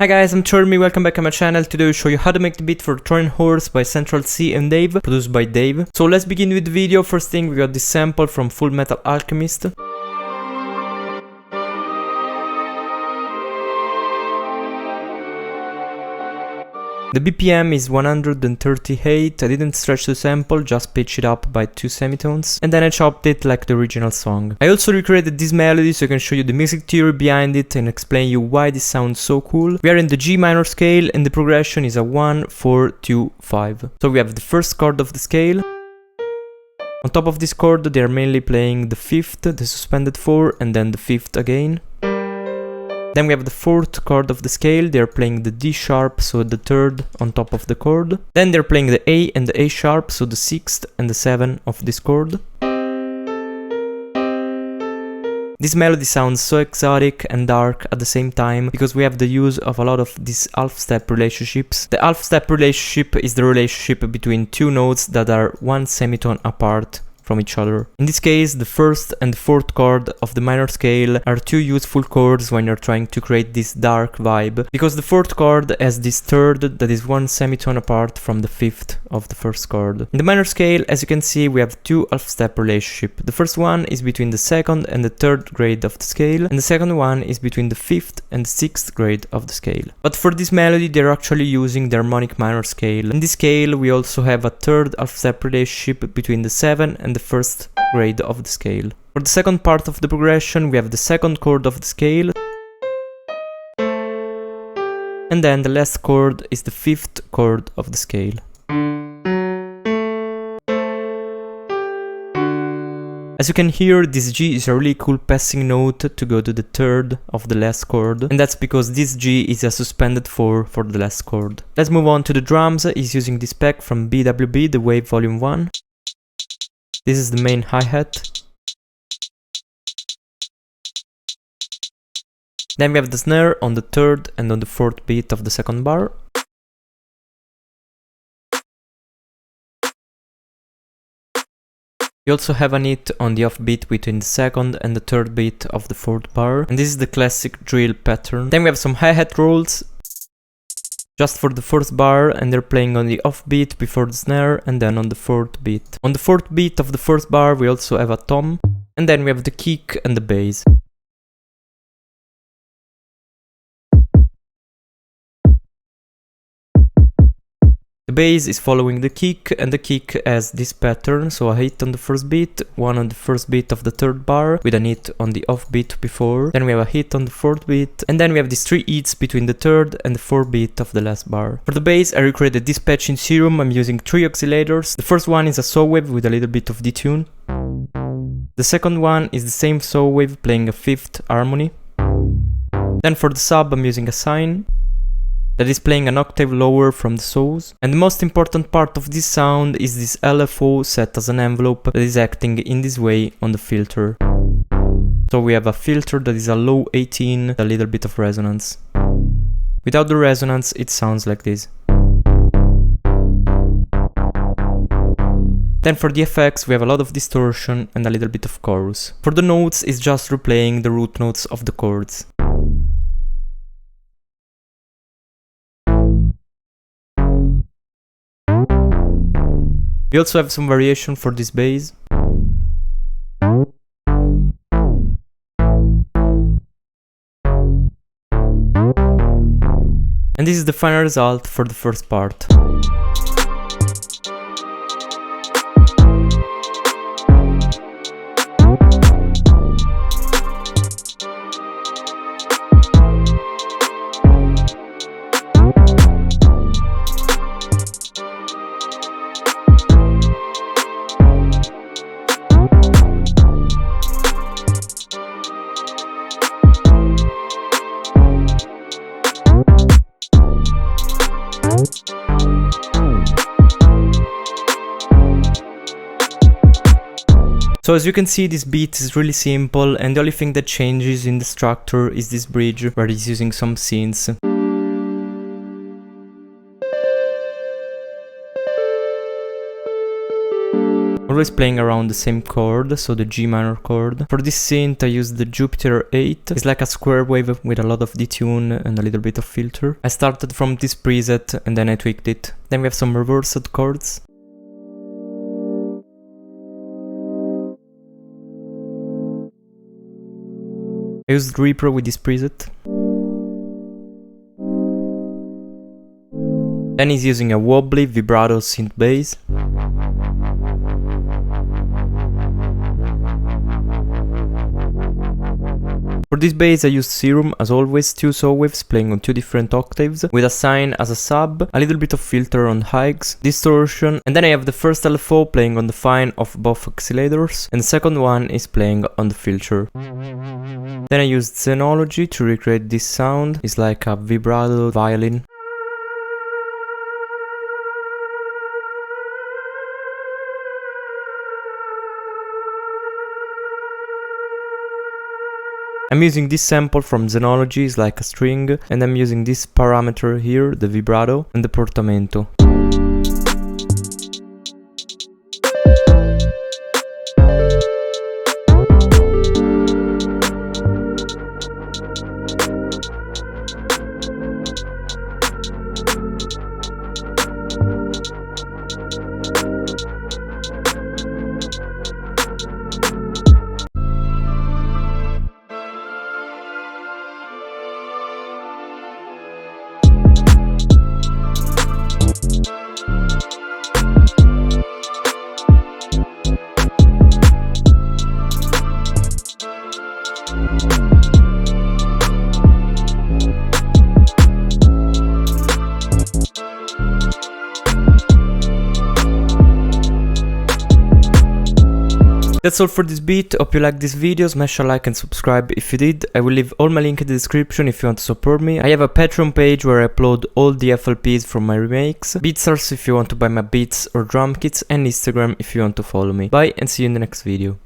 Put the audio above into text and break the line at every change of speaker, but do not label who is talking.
Hi guys, I'm Termeyy, welcome back on my channel. Today I'll show you how to make the beat for Trojan Horse by Central C and Dave, produced by Dave. So let's begin with the video. First thing, we got this sample from Full Metal Alchemist. The BPM is 138, I didn't stretch the sample, just pitch it up by 2 semitones, and then I chopped it like the original song. I also recreated this melody so I can show you the music theory behind it and explain you why this sounds so cool. We are in the G minor scale and the progression is a 1, 4, 2, 5. So we have the first chord of the scale. On top of this chord they are mainly playing the 5th, the suspended 4, and then the 5th again. Then we have the 4th chord of the scale, they are playing the D sharp, so the 3rd on top of the chord. Then they're playing the A and the A sharp, so the 6th and the 7th of this chord. This melody sounds so exotic and dark at the same time because we have the use of a lot of these half-step relationships. The half-step relationship is the relationship between two notes that are one semitone apart from each other. In this case, the 1st and the 4th chord of the minor scale are two useful chords when you're trying to create this dark vibe, because the 4th chord has this 3rd that is one semitone apart from the 5th of the 1st chord. In the minor scale, as you can see, we have two half-step relationship. The first one is between the 2nd and the 3rd grade of the scale, and the second one is between the 5th and the 6th grade of the scale. But for this melody, they're actually using the harmonic minor scale. In this scale, we also have a 3rd half-step relationship between the 7th and the 1st grade of the scale. For the second part of the progression, we have the 2nd chord of the scale, and then the last chord is the 5th chord of the scale. As you can hear, this G is a really cool passing note to go to the 3rd of the last chord, and that's because this G is a suspended 4 for the last chord. Let's move on to the drums. He's using this pack from BWB, the Wave Volume 1. This is the main hi-hat. Then we have the snare on the 3rd and on the 4th beat of the 2nd bar. We also have a hit on the off beat between the 2nd and the 3rd beat of the 4th bar. And this is the classic drill pattern. Then we have some hi-hat rolls just for the 4th bar, and they're playing on the off beat before the snare and then on the 4th beat. On the 4th beat of the 1st bar we also have a tom, and then we have the kick and the bass. The bass is following the kick, and the kick has this pattern, so a hit on the 1st beat, one on the 1st beat of the 3rd bar, with a hit on the off beat before, then we have a hit on the 4th beat, and then we have these 3 hits between the 3rd and the 4th beat of the last bar. For the bass, I recreated this patch in Serum. I'm using 3 oscillators. The first one is a saw wave with a little bit of detune. The second one is the same saw wave playing a 5th harmony. Then for the sub, I'm using a sine that is playing an octave lower from the saws. And the most important part of this sound is this LFO set as an envelope that is acting in this way on the filter. So we have a filter that is a low 18, a little bit of resonance. Without the resonance, it sounds like this. Then for the effects, we have a lot of distortion and a little bit of chorus. For the notes, it's just replaying the root notes of the chords. We also have some variation for this bass. And this is the final result for the first part. So as you can see, this beat is really simple, and the only thing that changes in the structure is this bridge where he's using some synths. always playing around the same chord, so the G minor chord. For this synth I used the Jupiter 8. It's like a square wave with a lot of detune and a little bit of filter. I started from this preset and then I tweaked it. Then we have some reversed chords. I used repro with this preset. Then he's using a wobbly vibrato synth bass. For this bass I used Serum, as always, 2 saw waves playing on 2 different octaves, with a sine as a sub, a little bit of filter on highs, distortion, and then I have the first LFO playing on the fine of both oscillators, and the second one is playing on the filter. Then I used Xenology to recreate this sound. It's like a vibrato violin. I'm using this sample from Xenology, it's like a string, and I'm using this parameter here, the vibrato, and the portamento. That's all for this beat. Hope you liked this video. Smash a like and subscribe if you did. I will leave all my link in the description if you want to support me. I have a Patreon page where I upload all the FLPs from my remakes, Beatstars if you want to buy my beats or drum kits, and Instagram if you want to follow me. Bye and see you in the next video.